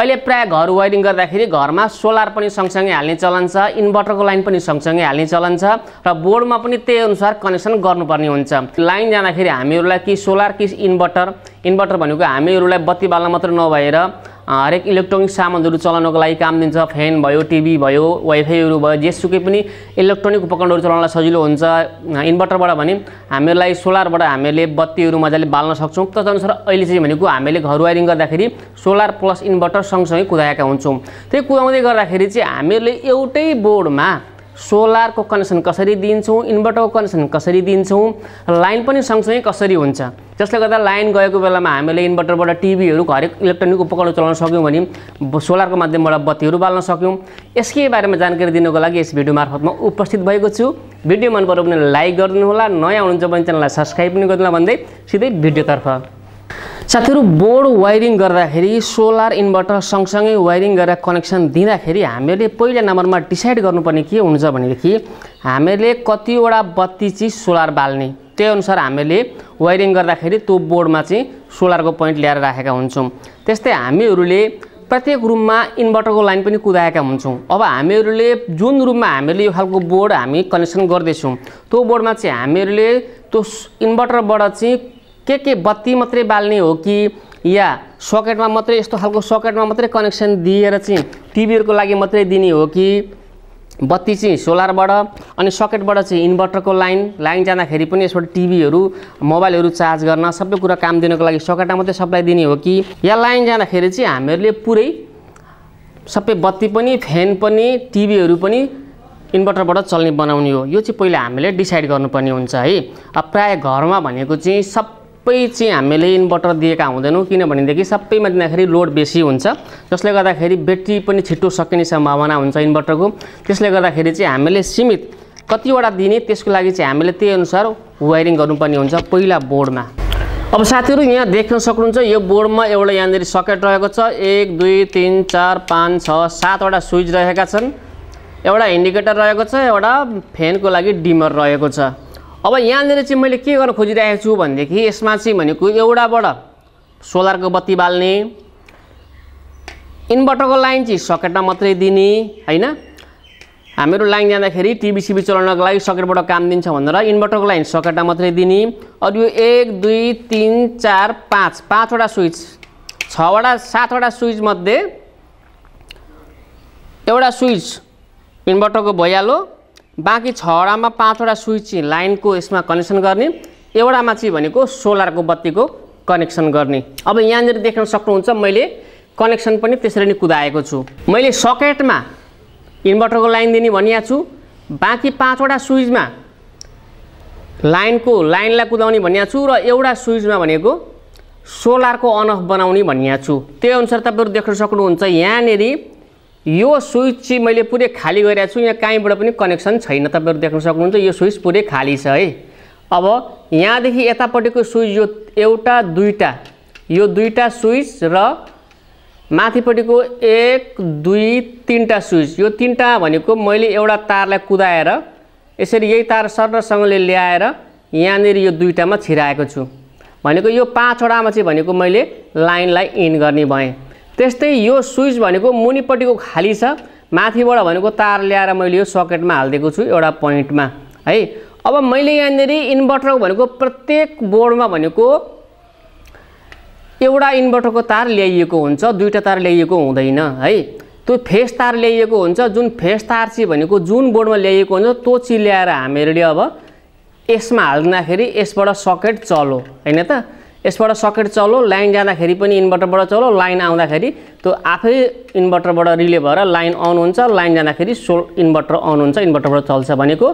अहिले प्राय घर वायरिङ गर्दाखेरि घरमा सोलर पनि सँगसँगै हाल्ने चलन छ, इन्भर्टरको लाइन पनि सँगसँगै हाल्ने चलन छ र बोर्डमा पनि त्यही अनुसार कनेक्सन गर्नुपर्ने हुन्छ। लाइन जाँदाखेरि हामीहरूलाई कि सोलर कि इन्भर्टर भनेको हामीहरूलाई बत्ती बाल्न मात्र नभएर हरेक इलेक्ट्रोनिक सामानहरू चलाउनको लागि काम दिन्छ। फ्यान भयो, टिभी भयो, वाइफाईहरू भयो, जेसुकै पनि इलेक्ट्रोनिक उपकरणहरू चलाउनलाई सजिलो हुन्छ। इन्भर्टरबाट भने हामीहरूलाई सोलरबाट हामीले बत्तीहरू मजाले बाल्न सक्छौँ। तदनुसार अहिले चाहिँ भनेको हामीले घर वायरिङ गर्दाखेरि सोलर प्लस इन्भर्टर सँगसँगै कुदाएका हुन्छौँ। त्यही कुदाउँदै गर्दाखेरि चाहिँ हामीहरूले एउटै बोर्डमा सोलरको कनेक्सन कसरी दिन्छौँ, इन्भर्टरको कनेक्सन कसरी दिन्छौँ, लाइन पनि सँगसँगै कसरी हुन्छ, जसले गर्दा लाइन गएको बेलामा हामीले इन्भर्टरबाट टिभीहरू हरेक इलेक्ट्रोनिक उपकरण चलाउन सक्यौँ भने सोलरको माध्यमबाट बत्तीहरू बाल्न सक्यौँ। यसकै बारेमा जानकारी दिनको लागि यस भिडियो मार्फतमा उपस्थित भएको छु। भिडियो मन पऱ्यो भने लाइक गरिदिनु होला, नयाँ हुनुहुन्छ भने च्यानललाई सब्सक्राइब पनि गरिदिनु होला भन्दै सिधै भिडियोतर्फ। साथीहरू, बोर्ड वायरिङ गर्दाखेरि सोलर इन्भर्टर सँगसँगै वायरिङ गरेर कनेक्सन दिँदाखेरि हामीले पहिला नम्बरमा डिसाइड गर्नुपर्ने के हुन्छ भनेदेखि हामीले कतिवटा बत्ती चाहिँ सोलर बाल्ने, त्यही अनुसार हामीले वायरिङ गर्दाखेरि त्यो बोर्डमा चाहिँ सोलरको पोइन्ट ल्याएर राखेका हुन्छौँ। त्यस्तै हामीहरूले प्रत्येक रुममा इन्भर्टरको लाइन पनि कुदाएका हुन्छौँ। अब हामीहरूले जुन रुममा हामीले यो खालको बोर्ड हामी कनेक्सन गर्दैछौँ त्यो बोर्डमा चाहिँ हामीहरूले त्यो इन्भर्टरबाट चाहिँ के बत्ती मात्रै बाल्ने हो कि या सकेटमा मात्रै यस्तो खालको सकेटमा मात्रै कनेक्सन दिएर चाहिँ टिभीहरूको लागि मात्रै दिने हो कि बत्ती चाहिँ सोलरबाट अनि सकेटबाट चाहिँ इन्भर्टरको लाइन जाँदाखेरि पनि यसबाट टिभीहरू मोबाइलहरू चार्ज गर्न सबै कुरा काम दिनको लागि सकेटमा मात्रै सप्लाई दिने हो कि या लाइन जाँदाखेरि चाहिँ हामीहरूले पुरै सबै बत्ती पनि फ्यान पनि टिभीहरू पनि इन्भर्टरबाट चल्ने बनाउने हो। यो चाहिँ पहिला हामीले डिसाइड गर्नुपर्ने हुन्छ है। अब प्राय घरमा भनेको चाहिँ सबै चाहिँ हामीले इन्भर्टर दिएका हुँदैनौँ, किनभनेदेखि सबैमा दिँदाखेरि लोड बेसी हुन्छ, जसले गर्दाखेरि ब्याट्री पनि छिट्टो सकिने सम्भावना हुन्छ इन्भर्टरको। त्यसले गर्दाखेरि चाहिँ हामीले सीमित कतिवटा दिने, त्यसको लागि चाहिँ हामीले त्यही अनुसार वायरिङ गर्नुपर्ने हुन्छ पहिला बोर्डमा। अब साथीहरू, यहाँ देख्न सक्नुहुन्छ यो बोर्डमा एउटा यहाँनिर सकेट रहेको छ। 1 2 3 4 5 6 7वटा स्विच रहेका छन्, एउटा इन्डिकेटर रहेको छ, एउटा फ्यानको लागि डिमर रहेको छ। अब यहाँनिर चाहिँ मैले के गर्न खोजिरहेको छु भनेदेखि यसमा चाहिँ भनेको एउटाबाट सोलरको बत्ती बाल्ने, इन्भर्टरको लाइन चाहिँ सकेटमा मात्रै दिने हैन। हामीहरू लाइन जाँदाखेरि टिभी सिभी चलाउनको लागि सकेटबाट काम दिन्छ भनेर इन्भर्टरको लाइन सकेटमा मात्रै दिने। अरू यो 1 2 3 4 5 5वटा स्विच 6वटा 7वटा स्विच मध्ये एउटा स्विच इन्भर्टरको भइहाल्यो, बाँकी 6वटामा 5वटा स्विच चाहिँ लाइनको यसमा कनेक्सन गर्ने, एउटामा चाहिँ भनेको सोलरको बत्तीको कनेक्सन गर्ने। अब यहाँनिर देख्न सक्नुहुन्छ मैले कनेक्सन पनि त्यसरी नै कुदाएको छु। मैले सकेटमा इन्भर्टरको लाइन दिने भनिएको छु, बाँकी 5वटा स्विचमा लाइनलाई कुदाउने भनिएको छु र एउटा स्विचमा भनेको सोलरको अन अफ बनाउने भनिएको छु। त्यही अनुसार तपाईँहरू देख्न सक्नुहुन्छ यहाँनिर यो स्विच चाहिँ मैले पुरै खाली गरिरहेको छु, यहाँ कहीँबाट पनि कनेक्सन छैन। तपाईँहरू देख्न सक्नुहुन्छ यो स्विच पुरै खाली छ है। अब यहाँदेखि यतापट्टिको स्विच यो एउटा दुईटा, यो दुईटा स्विच र माथिपट्टिको 1 2 3टा स्विच, यो 3टा भनेको मैले एउटा तारलाई कुदाएर यसरी यही तार सरसँगले ल्याएर यहाँनिर यो दुईटामा छिराएको छु। भनेको यो 5वटामा चाहिँ भनेको मैले लाइनलाई इन गर्ने भएँ। त्यस्तै यो स्विच भनेको मुनिपट्टिको खाली छ, माथिबाट भनेको तार ल्याएर मैले यो सकेटमा हालिदिएको छु एउटा पोइन्टमा है। अब मैले यहाँनिर इन्भर्टर भनेको प्रत्येक बोर्डमा भनेको एउटा इन्भर्टरको तार ल्याइएको हुन्छ, दुईटा तार ल्याइएको हुँदैन है। त्यो फेस तार ल्याइएको हुन्छ, जुन फेस तार चाहिँ भनेको जुन बोर्डमा ल्याइएको हुन्छ त्यो चाहिँ ल्याएर हामीहरूले अब यसमा हाल्दाखेरि यसबाट सकेट चलो हैन त, यसबाट सकेट चलो, लाइन जाँदाखेरि पनि इन्भर्टरबाट चलो, लाइन आउँदाखेरि त्यो आफै इन्भर्टरबाट रिले भएर लाइन अन हुन्छ, लाइन जाँदाखेरि इन्भर्टर अन हुन्छ, इन्भर्टरबाट चल्छ। भनेको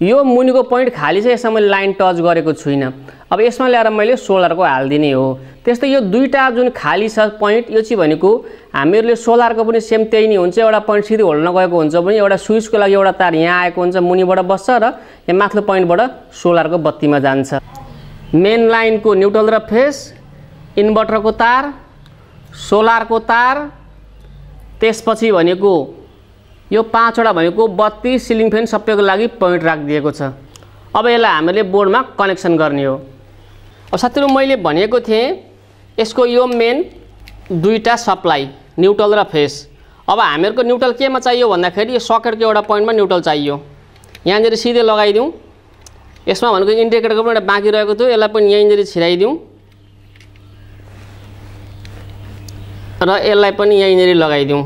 यो मुनिको पोइन्ट खाली छ, यसमा मैले लाइन टच गरेको छुइनँ। अब यसमा ल्याएर मैले सोलरको हालिदिने हो। त्यस्तै यो दुईटा जुन खाली छ पोइन्ट, यो चाहिँ भनेको हामीहरूले सोलरको पनि सेम त्यही नै हुन्छ। एउटा पोइन्ट सिधै होल्न गएको हुन्छ भने एउटा स्विचको लागि एउटा तार यहाँ आएको हुन्छ, मुनिबाट बस्छ र यहाँ माथिल्लो पोइन्टबाट सोलरको बत्तीमा जान्छ। मेन लाइनको न्युट्रल र फेस, इन्भर्टरको तार, सोलरको तार, त्यसपछि भनेको यो 5वटा भनेको बत्ती, सिलिङ फ्यान सबैको लागि पोइन्ट राखिदिएको छ। अब यसलाई हामीले बोर्डमा कनेक्सन गर्ने हो। अब साथीहरु, मैले भनेको थिएँ यसको यो मेन दुईटा सप्लाई न्युट्रल र फेस। अब हामीहरुको न्युट्रल केमा चाहियो भन्दाखेरि यो सकेटको एउटा पोइन्टमा न्युट्रल चाहियो। यहाँनिर सिधै लगाइदिउँ। यसमा भनेको इन्डिकेटरको पनि एउटा बाँकी रहेको थियो, यसलाई पनि यहीँनिर छिराइदिउँ र यसलाई पनि यहीँनिर लगाइदिउँ।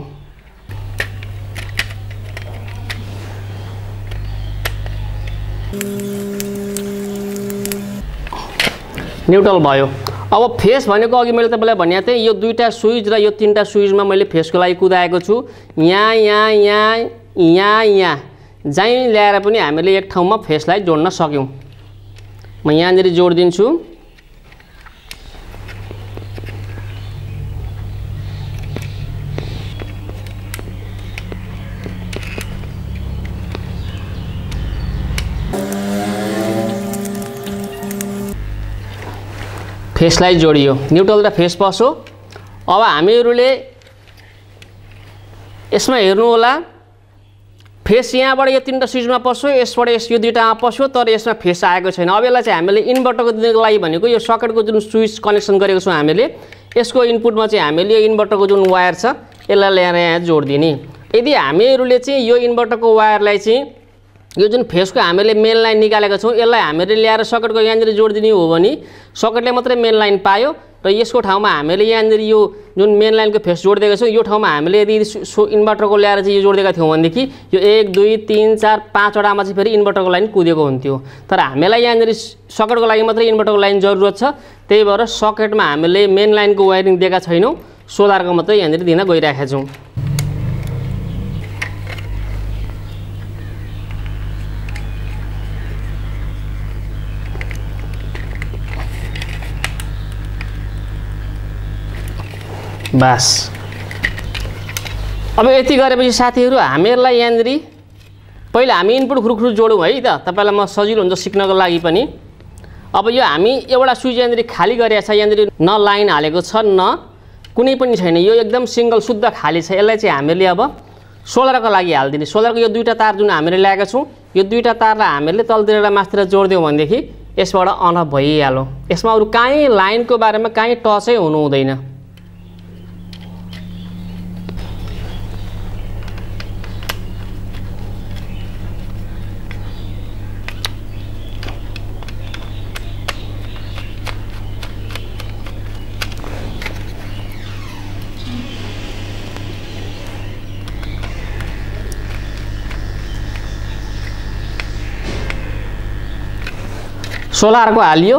न्युट्रल भयो। अब फेस भनेको अघि मैले तपाईलाई भनेको थिएँ यो दुईटा स्विच र यो तीनटा स्विचमा मैले फेसको लागि कुदाएको छु। यहाँ यहाँ यहाँ यहाँ यहाँ जहीँ ल्याएर पनि हामीले एक ठाउँमा फेसलाई जोड्न सक्यौं। म यहाँनिर जोडिदिन्छु। फेसलाई जोडियो, न्युट्रल र फेस बस्यो। अब हामीहरुले यसमा हेर्नु होला, फेस यहाँबाट यो तीनटा स्विचमा पस्यो, यसबाट यो दुईटामा पस्यो, तर यसमा फेस आएको छैन। अब यसलाई चाहिँ हामीले इन्भर्टरको दिनको लागि भनेको यो सकेटको जुन स्विच कनेक्सन गरेको छौं हामीले, यसको इनपुटमा चाहिँ हामीले यो इन्भर्टरको जुन वायर छ यसलाई ल्याएर यहाँ जोड्दिने। यदि हामीहरुले चाहिँ यो इन्भर्टरको वायरलाई चाहिँ यो जुन फेसको हामीले मेन लाइन निकालेका छौं यसलाई हामीले ल्याएर सकेटको यहाँनिर जोडिदिने हो भने सकेटले मात्रै मेन लाइन पायो र यसको ठाउँमा हामीले यहाँनिर यो जुन मेन लाइनको फेस जोडिदिएका छौं यो ठाउँमा हामीले यदि इन्भर्टरको ल्याएर चाहिँ यो जोडिदिएका थियौं भनेदेखि यो 1 2 3 4 5 वटामा चाहिँ फेरि इन्भर्टरको लाइन कुदेको हुन्थ्यो। तर हामीलाई यहाँनिर सकेटको लागि मात्रै इन्भर्टरको लाइन जरुरत छ, त्यही भएर सकेटमा हामीले मेन लाइनको वायरिङ दिएका छैनौं, सोलरको मात्रै यहाँनिर दिन गइराखेका छौं। बस अब यति गरेपछि साथीहरु हामीहरुलाई यहाँनिर पहिला हामी इनपुट खुरुखुरु जोडौं है त, तपाईलाई म सजिलो हुन्छ सिक्नको लागि पनि। अब यो हामी एउटा स्विच यहाँनिर खाली गरेको छ, यहाँनिर न लाइन हालेको छ न कुनै पनि छैन, यो एकदम सिंगल शुद्ध खाली छ। यसलाई चाहिँ हामीले अब सोलरको लागि हाल्दिने। सोलरको यो दुईटा तार जुन हामीले ल्याएका छौं यो दुईटा तारलाई हामीले तलतिर र माथितिर जोड्दियौ भनेदेखि यसबाट अन भइहाल्यो। यसमा अरु काहीँ लाइनको बारेमा काहीँ टचै हुनु हुँदैन। सोलरको हालियो,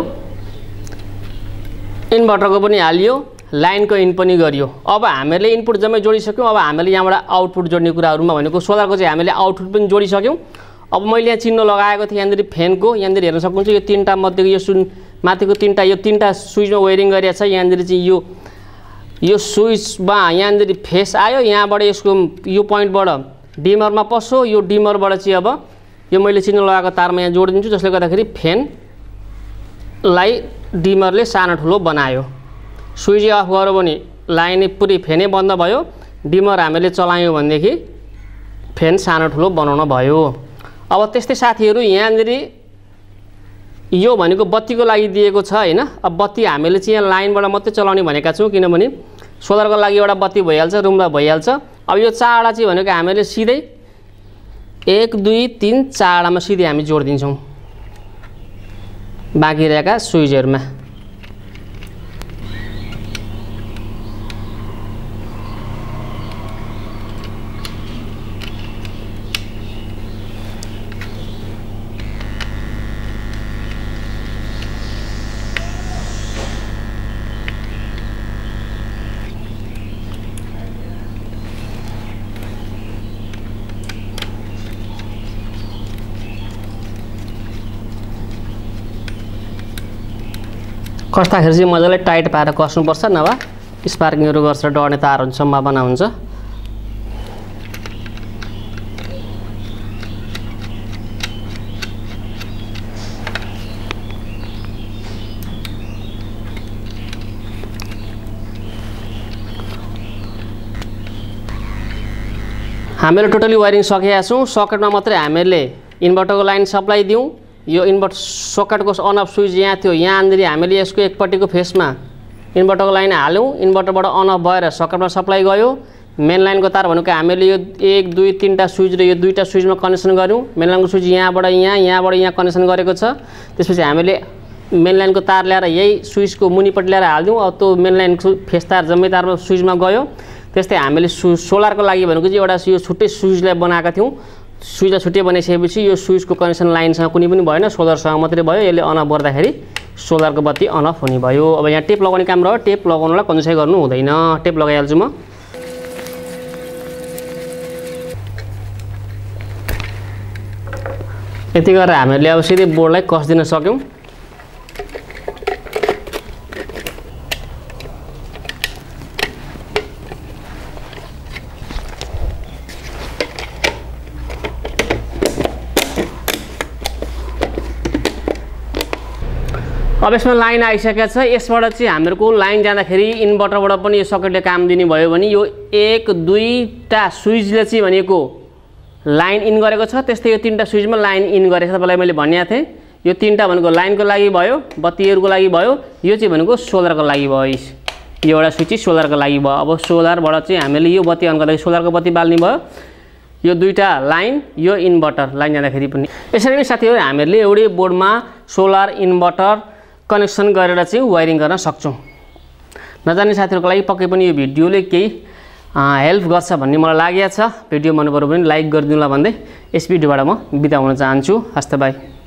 इन्भर्टरको पनि हालियो, लाइनको इन पनि गरियो। अब हामीले इनपुट जम्मै जोडिसक्यौं। अब हामीले यहाँबाट आउटपुट जोड्ने कुराहरुमा भनेको सोलरको चाहिँ हामीले आउटपुट पनि जोडिसक्यौं। अब मैले यहाँ चिन्ह लगाएको थिएँ यहाँनिर फ्यानको, यहाँनिर हेर्न सक्नुहुन्छ यो तीनटा मध्येको यो सुन माथिको तीनटा यो तीनटा स्विचमा वायरिङ गरिएको छ। यहाँनिर चाहिँ यो स्विचमा यहाँनिर फेस आयो, यहाँबाट यसको यो पोइन्टबाट डिमरमा पस्यो, यो डिमरबाट चाहिँ अब यो मैले चिन्ह लगाएको तारमा यहाँ जोडिदिन्छु, जसले गर्दाखेरि फ्यान लाई डिमरले सानो ठुलो बनायो। स्विच अफ गर्यो भने लाइन पुरै फ्यानै बन्द भयो, डिमर हामीले चलायौं भनेदेखि फ्यान सानो ठुलो बनाउन भयो। अब त्यस्तै साथीहरु यहाँनिर यो भनेको बत्तीको लागि दिएको छ हैन। अब बत्ती हामीले चाहिँ यहाँ लाइनबाट मात्रै चलाउने भनेका छौं, किनभने सोलरको लागि एउटा बत्ती भइहाल्छ, रुममा भइहाल्छ। अब यो चारवटा चाहिँ भनेको हामीले सिधै 1 2 3 4वटामा सिधै हामी जोडिदिन्छौं बाँकी रहेका स्विचहरुमा। कस्ताखेरि चाहिँ मजाले टाइट पारेर कस्नुपर्छ, नभए स्पार्किङहरु गर्छ डढ्ने तार हुन्छ, सम्भावना हुन्छ। हामीले टोटली वायरिङ सकेका छौं। सकेटमा मात्रै हामीले इन्भर्टरको लाइन सप्लाई दियौं। यो इन्भर्टर सकेटको अन अफ स्विच यहाँ थियो, यहाँनिर हामीले यसको एकपट्टिको फेसमा इन्भर्टरको लाइन हाल्यौँ, इन्भर्टरबाट अन अफ भएर सर्किटमा सप्लाई गयो। मेन लाइनको तार भनेको हामीले यो 1 2 3टा स्विच र यो दुईटा स्विचमा कनेक्सन गर्यौँ। मेन लाइनको स्विच यहाँबाट यहाँ कनेक्सन गरेको छ। त्यसपछि हामीले मेन लाइनको तार ल्याएर यही स्विचको मुनिपट्टि ल्याएर हाल्दियौँ। अब त्यो मेन लाइनको फेस तार जम्मै तारमा स्विचमा गयो। त्यस्तै हामीले सोलरको लागि भनेको चाहिँ एउटा यो छुट्टै स्विचलाई बनाएका थियौँ। स्विचलाई छुट्टै बनाइसकेपछि यो स्विचको कनेक्सन लाइनसँग कुनै पनि भएन, सोलरसँग मात्रै भयो। यसले अन अफ गर्दाखेरि सोलरको बत्ती अन अफ हुने भयो। अब यहाँ टेप लगाउने काम रह्यो। टेप लगाउनलाई कन्जुसाइ गर्नु हुँदैन। टेप लगाइहाल्छु म। यति गरेर हामीले अब सिधै बोर्डलाई कस दिन सक्यौँ। अब यसमा लाइन आइसकेको छ। यसबाट चाहिँ हामीहरूको लाइन जाँदाखेरि इन्भर्टरबाट पनि यो सर्किटले काम दिने भयो भने यो 1 2टा स्विचले चाहिँ भनेको लाइन इन गरेको छ। त्यस्तै यो 3टा स्विचमा लाइन इन गरेको छ। तपाईँलाई मैले भनिएको थिएँ यो 3टा भनेको लाइनको लागि भयो, बत्तीहरूको लागि भयो। यो चाहिँ भनेको सोलरको लागि भयो। यो एउटा स्विच चाहिँ सोलरको लागि भयो। अब सोलरबाट चाहिँ हामीले यो बत्ती अन गर्दाखेरि सोलरको बत्ती बाल्ने भयो। यो दुईटा लाइन, यो इन्भर्टर लाइन जाँदाखेरि पनि। यसरी नै साथीहरू हामीले एउटै बोर्डमा सोलर इन्भर्टर कनेक्सन गरेर चाहिँ वायरिङ गर्न सक्छौँ। नजान्ने साथीहरूको लागि पक्कै पनि यो भिडियोले केही हेल्प गर्छ भन्ने मलाई लागेको छ। भिडियो मन पर्यो भने लाइक गरिदिनुला भन्दै यस भिडियोबाट म बिदा हुन चाहन्छु। हस्त बाई।